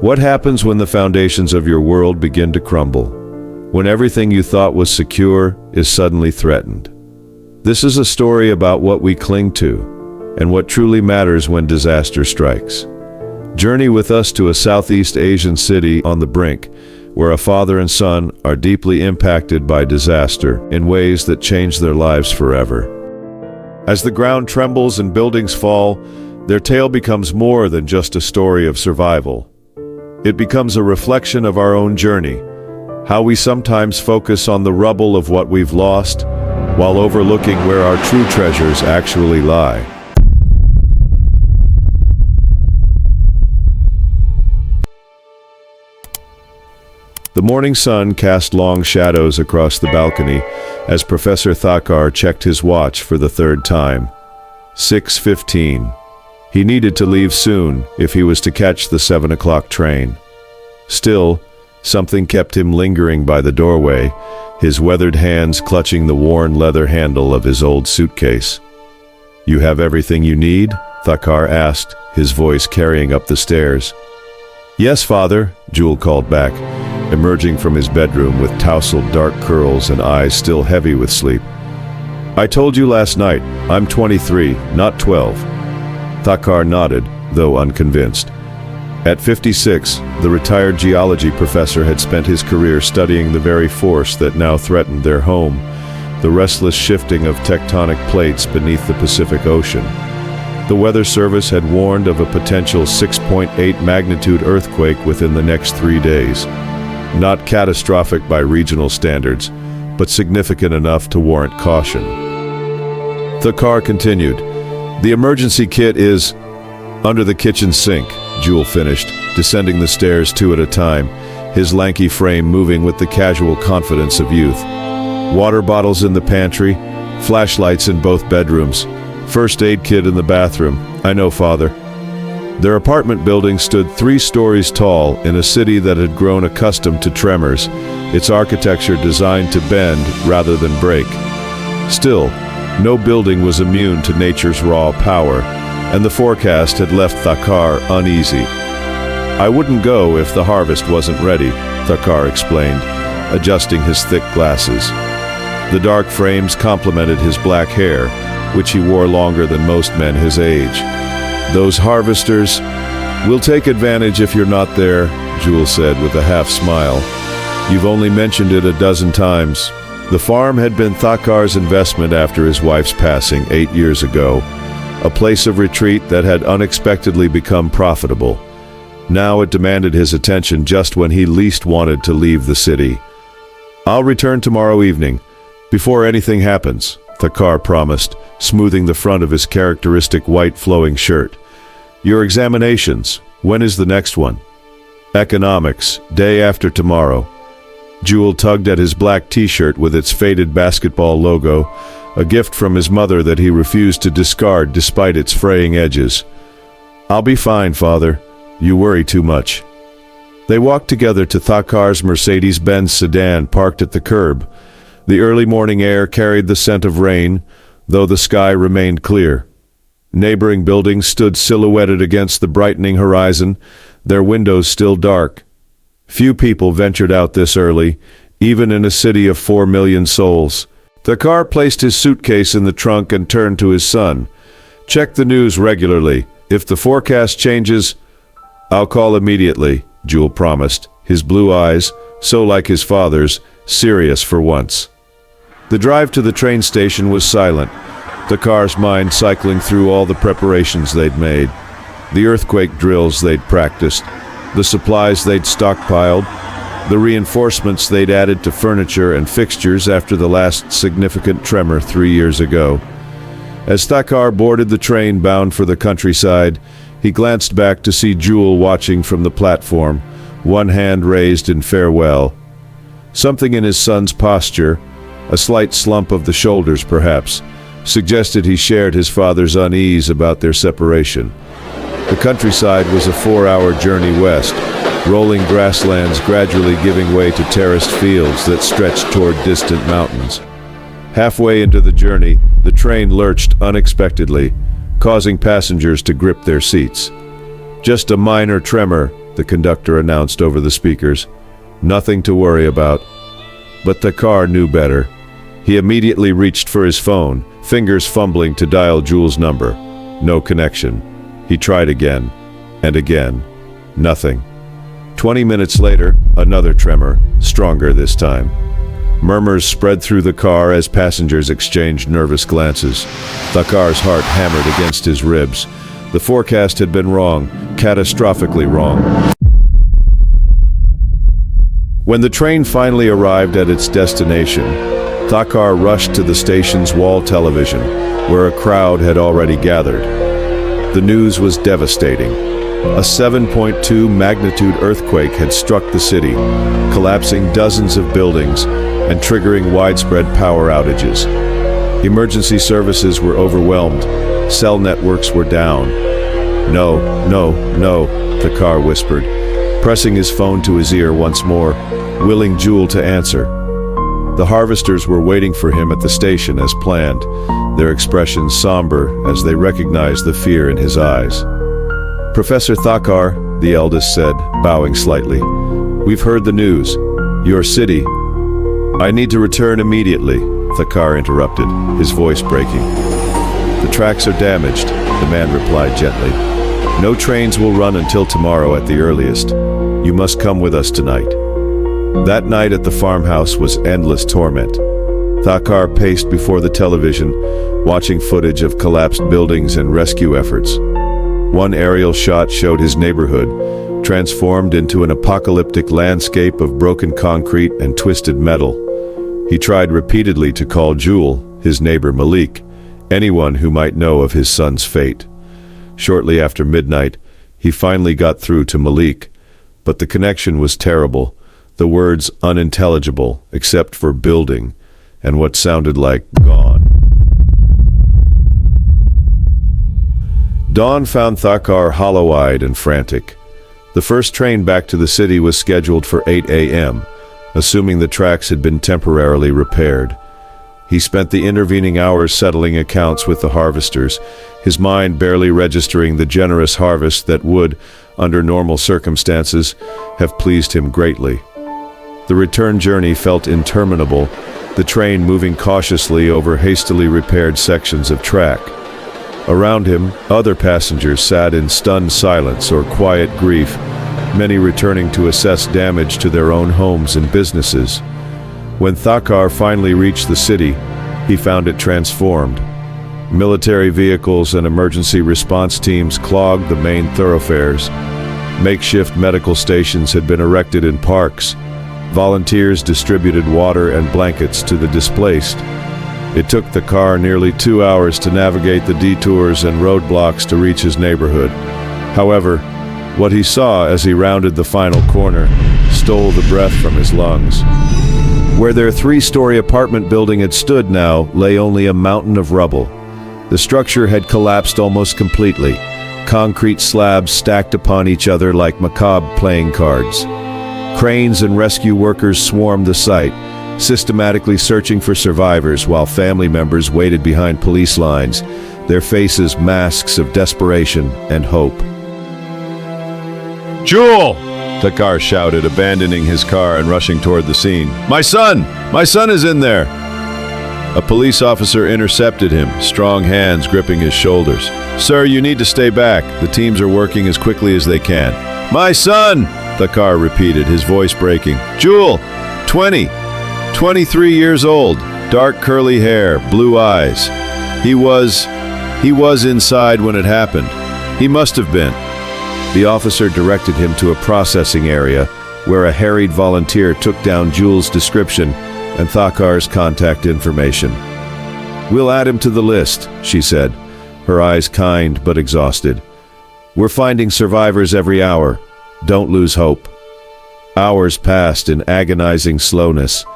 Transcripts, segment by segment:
What happens when the foundations of your world begin to crumble? When everything you thought was secure is suddenly threatened? This is a story about what we cling to and what truly matters when disaster strikes. Journey with us to a Southeast Asian city on the brink, where a father and son are deeply impacted by disaster in ways that change their lives forever. As the ground trembles and buildings fall, their tale becomes more than just a story of survival. It becomes a reflection of our own journey, how we sometimes focus on the rubble of what we've lost, while overlooking where our true treasures actually lie. The morning sun cast long shadows across the balcony as Professor Thakkar checked his watch for the third time. 6:15. He needed to leave soon if he was to catch the 7 o'clock train. Still, something kept him lingering by the doorway, his weathered hands clutching the worn leather handle of his old suitcase. "You have everything you need?" Thakkar asked, his voice carrying up the stairs. "Yes, Father," Jewel called back, emerging from his bedroom with tousled dark curls and eyes still heavy with sleep. "I told you last night, I'm 23, not 12. Thakkar nodded, though unconvinced. At 56, the retired geology professor had spent his career studying the very force that now threatened their home, the restless shifting of tectonic plates beneath the Pacific Ocean. The Weather Service had warned of a potential 6.8 magnitude earthquake within the next 3 days. Not catastrophic by regional standards, but significant enough to warrant caution. Thakkar continued, "The emergency kit is under the kitchen sink," Jewel finished, descending the stairs 2 at a time, his lanky frame moving with the casual confidence of youth. "Water bottles in the pantry, flashlights in both bedrooms, first aid kit in the bathroom." "I know, Father." Their apartment building stood 3 stories tall in a city that had grown accustomed to tremors, its architecture designed to bend rather than break. Still, no building was immune to nature's raw power, and the forecast had left Thakkar uneasy. "I wouldn't go if the harvest wasn't ready," Thakkar explained, adjusting his thick glasses. The dark frames complemented his black hair, which he wore longer than most men his age. "Those harvesters will take advantage if you're not there," Jewel said with a half smile. "You've only mentioned it a dozen times." The farm had been Thakkar's investment after his wife's passing 8 years ago, a place of retreat that had unexpectedly become profitable. Now it demanded his attention just when he least wanted to leave the city. "I'll return tomorrow evening, before anything happens," Thakkar promised, smoothing the front of his characteristic white flowing shirt. "Your examinations, when is the next one?" "Economics, day after tomorrow." Jewel tugged at his black t-shirt with its faded basketball logo, a gift from his mother that he refused to discard despite its fraying edges. "I'll be fine, Father. You worry too much." They walked together to Thakkar's Mercedes-Benz sedan parked at the curb. The early morning air carried the scent of rain, though the sky remained clear. Neighboring buildings stood silhouetted against the brightening horizon, their windows still dark. Few people ventured out this early, even in a city of 4 million souls. Thakkar placed his suitcase in the trunk and turned to his son. "Check the news regularly. If the forecast changes, I'll call immediately," Jewel promised, his blue eyes, so like his father's, serious for once. The drive to the train station was silent, Thakkar's mind cycling through all the preparations they'd made. The earthquake drills they'd practiced, the supplies they'd stockpiled, the reinforcements they'd added to furniture and fixtures after the last significant tremor 3 years ago. As Thakkar boarded the train bound for the countryside, he glanced back to see Jewel watching from the platform, one hand raised in farewell. Something in his son's posture, a slight slump of the shoulders perhaps, suggested he shared his father's unease about their separation. The countryside was a 4-hour journey west, rolling grasslands gradually giving way to terraced fields that stretched toward distant mountains. Halfway into the journey, the train lurched unexpectedly, causing passengers to grip their seats. Just a minor tremor, the conductor announced over the speakers. "Nothing to worry about." But Thakkar knew better. He immediately reached for his phone, fingers fumbling to dial Jules' number. No connection. He tried again, and again. Nothing. 20 minutes later, another tremor, stronger this time. Murmurs spread through the car as passengers exchanged nervous glances. Thakkar's heart hammered against his ribs. The forecast had been wrong, catastrophically wrong. When the train finally arrived at its destination, Thakkar rushed to the station's wall television, where a crowd had already gathered. The news was devastating. A 7.2 magnitude earthquake had struck the city, collapsing dozens of buildings and triggering widespread power outages. Emergency services were overwhelmed. Cell networks were down. "No, no, no," Thakkar whispered, pressing his phone to his ear once more, willing Jules to answer. The harvesters were waiting for him at the station as planned, their expressions somber as they recognized the fear in his eyes. "Professor Thakkar," the eldest said, bowing slightly, "we've heard the news. Your city—" "I need to return immediately," Thakkar interrupted, his voice breaking. "The tracks are damaged," the man replied gently. "No trains will run until tomorrow at the earliest. You must come with us tonight." That night at the farmhouse was endless torment. Thakkar paced before the television, watching footage of collapsed buildings and rescue efforts. One aerial shot showed his neighborhood, transformed into an apocalyptic landscape of broken concrete and twisted metal. He tried repeatedly to call Jules, his neighbor Malik, anyone who might know of his son's fate. Shortly after midnight, he finally got through to Malik, but the connection was terrible, the words unintelligible except for building and what sounded like gone. Dawn found Thakkar hollow-eyed and frantic. The first train back to the city was scheduled for 8 a.m., assuming the tracks had been temporarily repaired. He spent the intervening hours settling accounts with the harvesters, his mind barely registering the generous harvest that would, under normal circumstances, have pleased him greatly. The return journey felt interminable, the train moving cautiously over hastily repaired sections of track. Around him, other passengers sat in stunned silence or quiet grief, many returning to assess damage to their own homes and businesses. When Thakkar finally reached the city, he found it transformed. Military vehicles and emergency response teams clogged the main thoroughfares. Makeshift medical stations had been erected in parks. Volunteers distributed water and blankets to the displaced. It took Thakkar nearly 2 hours to navigate the detours and roadblocks to reach his neighborhood. However, what he saw as he rounded the final corner stole the breath from his lungs. Where their 3-story apartment building had stood now lay only a mountain of rubble. The structure had collapsed almost completely, concrete slabs stacked upon each other like macabre playing cards. Cranes and rescue workers swarmed the site, systematically searching for survivors while family members waited behind police lines, their faces masks of desperation and hope. "Jules!" Thakkar shouted, abandoning his car and rushing toward the scene. My son! My son is in there!" A police officer intercepted him, strong hands gripping his shoulders. "Sir, you need to stay back. The teams are working as quickly as they can." "My son!" Thakkar repeated, his voice breaking. "Jules! 23 years old, dark curly hair, blue eyes. He was inside when it happened. He must have been." The officer directed him to a processing area where a harried volunteer took down Jules' description and Thakkar's contact information. "We'll add him to the list," she said, her eyes kind but exhausted. "We're finding survivors every hour. Don't lose hope." Hours passed in agonizing slowness.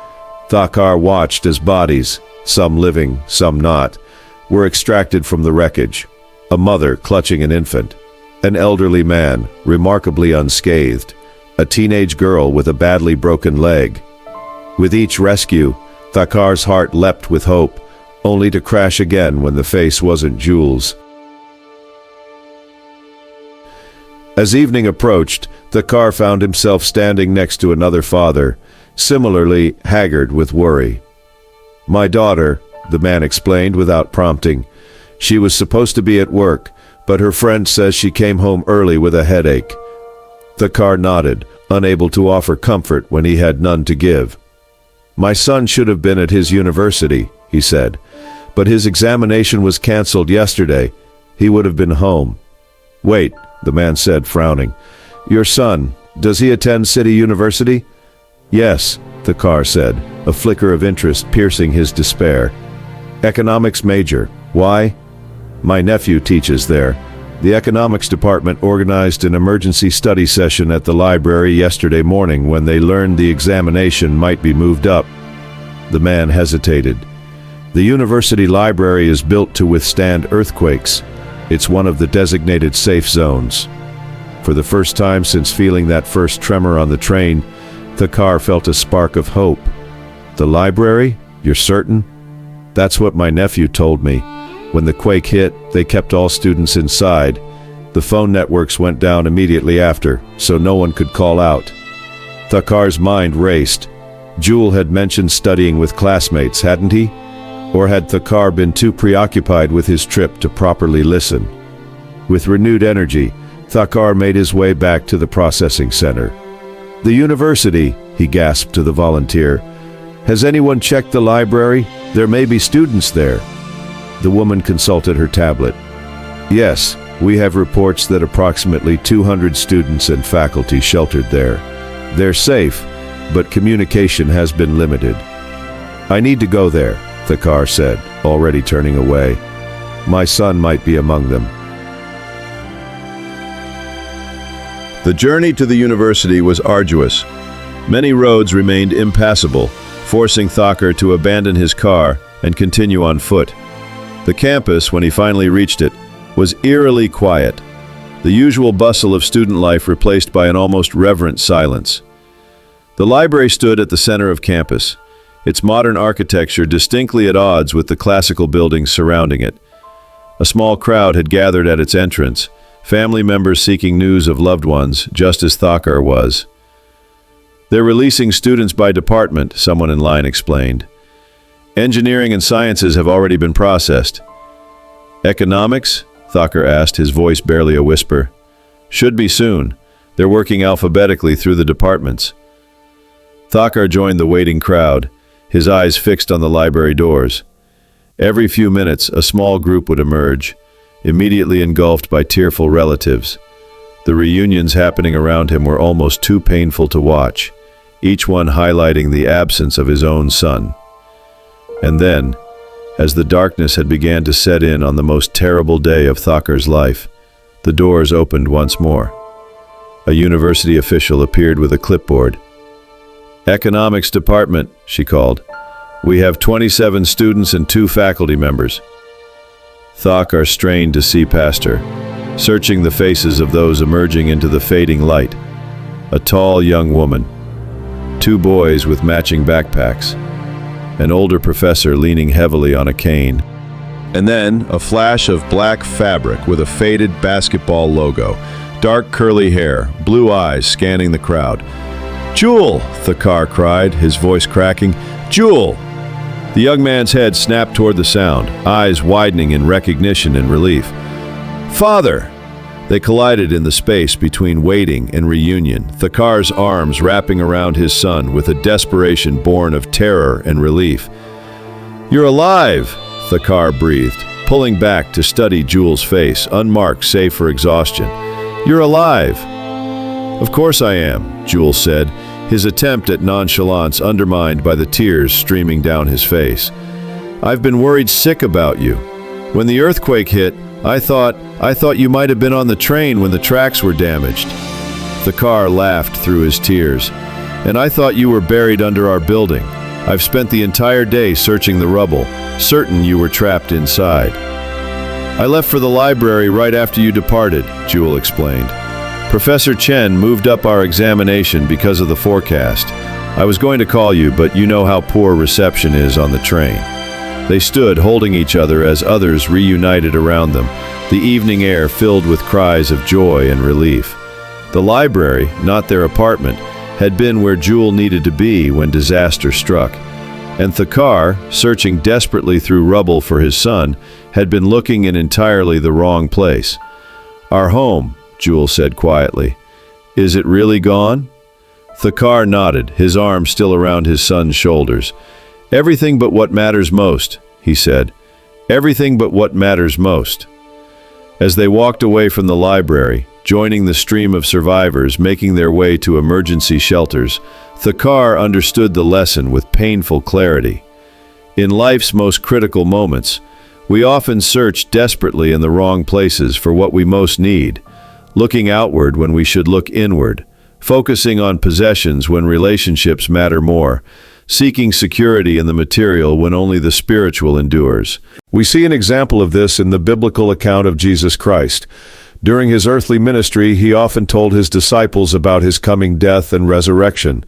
Thakkar watched as bodies, some living, some not, were extracted from the wreckage. A mother clutching an infant, an elderly man, remarkably unscathed, a teenage girl with a badly broken leg. With each rescue, Thakkar's heart leapt with hope, only to crash again when the face wasn't Jules'. As evening approached, Thakar found himself standing next to another father, similarly haggard with worry. "My daughter," the man explained without prompting. "She was supposed to be at work, but her friend says she came home early with a headache." Thakar nodded, unable to offer comfort when he had none to give. "My son should have been at his university," he said, "but his examination was cancelled yesterday. He would have been home." "Wait," the man said, frowning. "Your son, does he attend City University?" "Yes," Thakar said, a flicker of interest piercing his despair. "Economics major. Why?" "My nephew teaches there. The economics department organized an emergency study session at the library yesterday morning when they learned the examination might be moved up." The man hesitated. "The university library is built to withstand earthquakes. It's one of the designated safe zones." For the first time since feeling that first tremor on the train, Thakar felt a spark of hope. "The library? You're certain?" "That's what my nephew told me. When the quake hit, they kept all students inside. The phone networks went down immediately after, so no one could call out." Thakar's mind raced. Jewel had mentioned studying with classmates, hadn't he? Or had Thakar been too preoccupied with his trip to properly listen? With renewed energy, Thakar made his way back to the processing center. "The university," he gasped to the volunteer. "Has anyone checked the library? There may be students there." The woman consulted her tablet. "Yes, we have reports that approximately 200 students and faculty sheltered there. They're safe, but communication has been limited." "I need to go there," Thakar said, already turning away. "My son might be among them." The journey to the university was arduous. Many roads remained impassable, forcing Thakar to abandon his car and continue on foot. The campus, when he finally reached it, was eerily quiet, the usual bustle of student life replaced by an almost reverent silence. The library stood at the center of campus, its modern architecture distinctly at odds with the classical buildings surrounding it. A small crowd had gathered at its entrance, family members seeking news of loved ones, just as Thakar was. "They're releasing students by department," someone in line explained. "Engineering and sciences have already been processed." "Economics?" Thakar asked, his voice barely a whisper. "Should be soon. They're working alphabetically through the departments." Thakar joined the waiting crowd, his eyes fixed on the library doors. Every few minutes, a small group would emerge, immediately engulfed by tearful relatives. The reunions happening around him were almost too painful to watch, each one highlighting the absence of his own son. And then, as the darkness had begun to set in on the most terrible day of Thakar's life, the doors opened once more. A university official appeared with a clipboard. "Economics department," she called. "We have 27 students and 2 faculty members." Thakar strained to see past her, searching the faces of those emerging into the fading light. A tall young woman, 2 boys with matching backpacks, an older professor leaning heavily on a cane, and then a flash of black fabric with a faded basketball logo, dark curly hair, blue eyes scanning the crowd. "Jewel!" Thakar cried, his voice cracking. "Jewel!" The young man's head snapped toward the sound, eyes widening in recognition and relief. "Father!" They collided in the space between waiting and reunion, Thakar's arms wrapping around his son with a desperation born of terror and relief. "You're alive!" Thakar breathed, pulling back to study Jewel's face, unmarked save for exhaustion. "You're alive!" "Of course I am," Jewel said, his attempt at nonchalance undermined by the tears streaming down his face. "I've been worried sick about you. When the earthquake hit, I thought you might have been on the train when the tracks were damaged." Thakar laughed through his tears. "And I thought you were buried under our building. I've spent the entire day searching the rubble, certain you were trapped inside." "I left for the library right after you departed," Jewel explained. "Professor Chen moved up our examination because of the forecast. I was going to call you, but you know how poor reception is on the train." They stood holding each other as others reunited around them, the evening air filled with cries of joy and relief. The library, not their apartment, had been where Jewel needed to be when disaster struck. And Thakar, searching desperately through Rubble for his son, had been looking in entirely the wrong place. "Our home," Jewel said quietly. "Is it really gone?" Thakar nodded, his arm still around his son's shoulders. "Everything but what matters most," he said. "Everything but what matters most." As they walked away from the library, joining the stream of survivors making their way to emergency shelters, Thakar understood the lesson with painful clarity. In life's most critical moments, we often search desperately in the wrong places for what we most need, looking outward when we should look inward, focusing on possessions when relationships matter more, seeking security in the material when only the spiritual endures. We see an example of this in the biblical account of Jesus Christ. During his earthly ministry, he often told his disciples about his coming death and resurrection.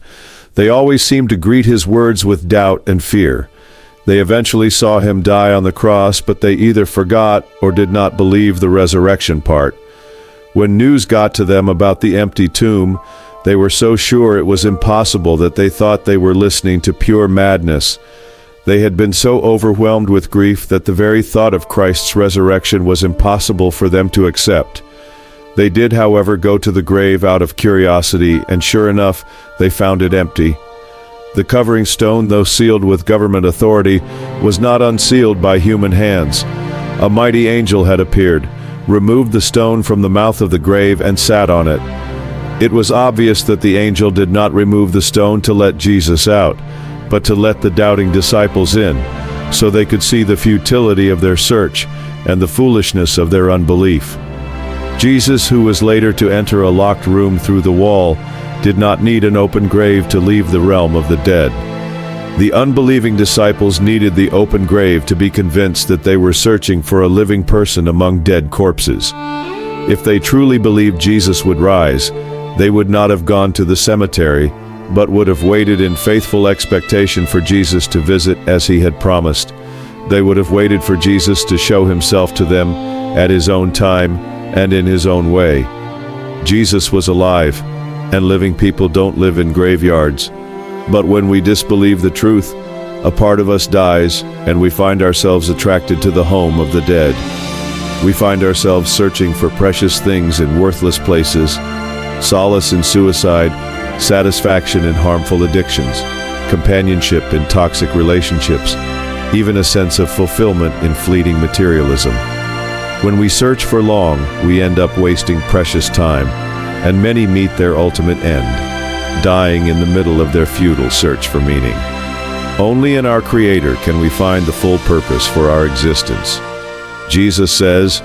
They always seemed to greet his words with doubt and fear. They eventually saw him die on the cross, but they either forgot or did not believe the resurrection part. When news got to them about the empty tomb, they were so sure it was impossible that they thought they were listening to pure madness. They had been so overwhelmed with grief that the very thought of Christ's resurrection was impossible for them to accept. They did, however, go to the grave out of curiosity, and sure enough, they found it empty. The covering stone, though sealed with government authority, was not unsealed by human hands. A mighty angel had appeared, removed the stone from the mouth of the grave, and sat on it. It was obvious that the angel did not remove the stone to let Jesus out, but to let the doubting disciples in, so they could see the futility of their search and the foolishness of their unbelief. Jesus, who was later to enter a locked room through the wall, did not need an open grave to leave the realm of the dead. The unbelieving disciples needed the open grave to be convinced that they were searching for a living person among dead corpses. If they truly believed Jesus would rise, they would not have gone to the cemetery, but would have waited in faithful expectation for Jesus to visit as he had promised. They would have waited for Jesus to show himself to them at his own time and in his own way. Jesus was alive, and living people don't live in graveyards. But when we disbelieve the truth, a part of us dies, and we find ourselves attracted to the home of the dead. We find ourselves searching for precious things in worthless places, solace in suicide, satisfaction in harmful addictions, companionship in toxic relationships, even a sense of fulfillment in fleeting materialism. When we search for long, we end up wasting precious time, and many meet their ultimate end, dying in the middle of their futile search for meaning. Only in our Creator can we find the full purpose for our existence. Jesus says,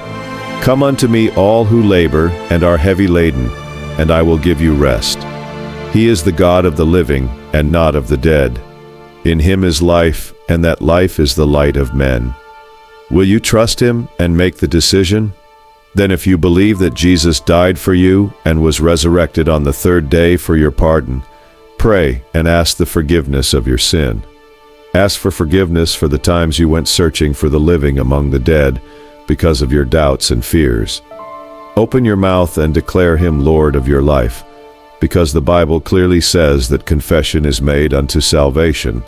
"Come unto me all who labor and are heavy laden, and I will give you rest." He is the God of the living and not of the dead. In him is life, and that life is the light of men. Will you trust him and make the decision? Then if you believe that Jesus died for you and was resurrected on the third day for your pardon, pray and ask the forgiveness of your sin. Ask for forgiveness for the times you went searching for the living among the dead because of your doubts and fears. Open your mouth and declare him Lord of your life, because the Bible clearly says that confession is made unto salvation.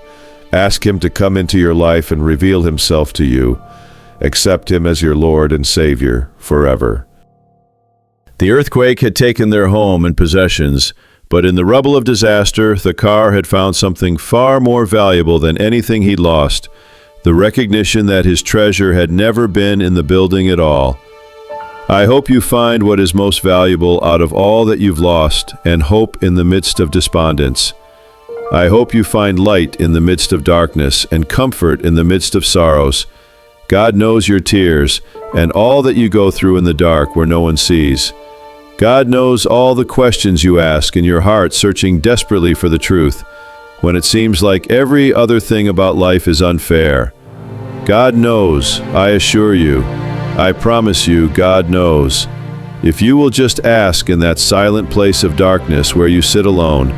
Ask him to come into your life and reveal himself to you. Accept him as your Lord and Savior forever. The earthquake had taken their home and possessions, but in the rubble of disaster, Thakar had found something far more valuable than anything he'd lost: the recognition that his treasure had never been in the building at all. I hope you find what is most valuable out of all that you've lost, and hope in the midst of despondence. I hope you find light in the midst of darkness, and comfort in the midst of sorrows. God knows your tears, and all that you go through in the dark where no one sees. God knows all the questions you ask in your heart, searching desperately for the truth, when it seems like every other thing about life is unfair. God knows, I assure you. I promise you, God knows. If you will just ask in that silent place of darkness where you sit alone,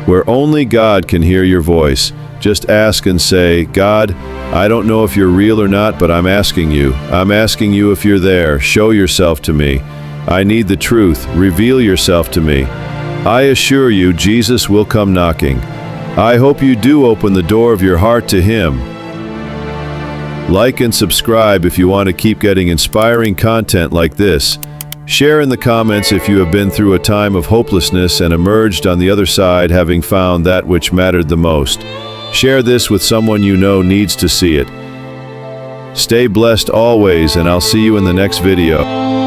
where only God can hear your voice, just ask and say, God, I don't know if you're real or not, but I'm asking you. I'm asking you if you're there. Show yourself to me. I need the truth. Reveal yourself to me. I assure you, Jesus will come knocking. I hope you do open the door of your heart to Him. Like and subscribe if you want to keep getting inspiring content like this. Share in the comments if you have been through a time of hopelessness and emerged on the other side having found that which mattered the most. Share this with someone you know needs to see it. Stay blessed always, and I'll see you in the next video.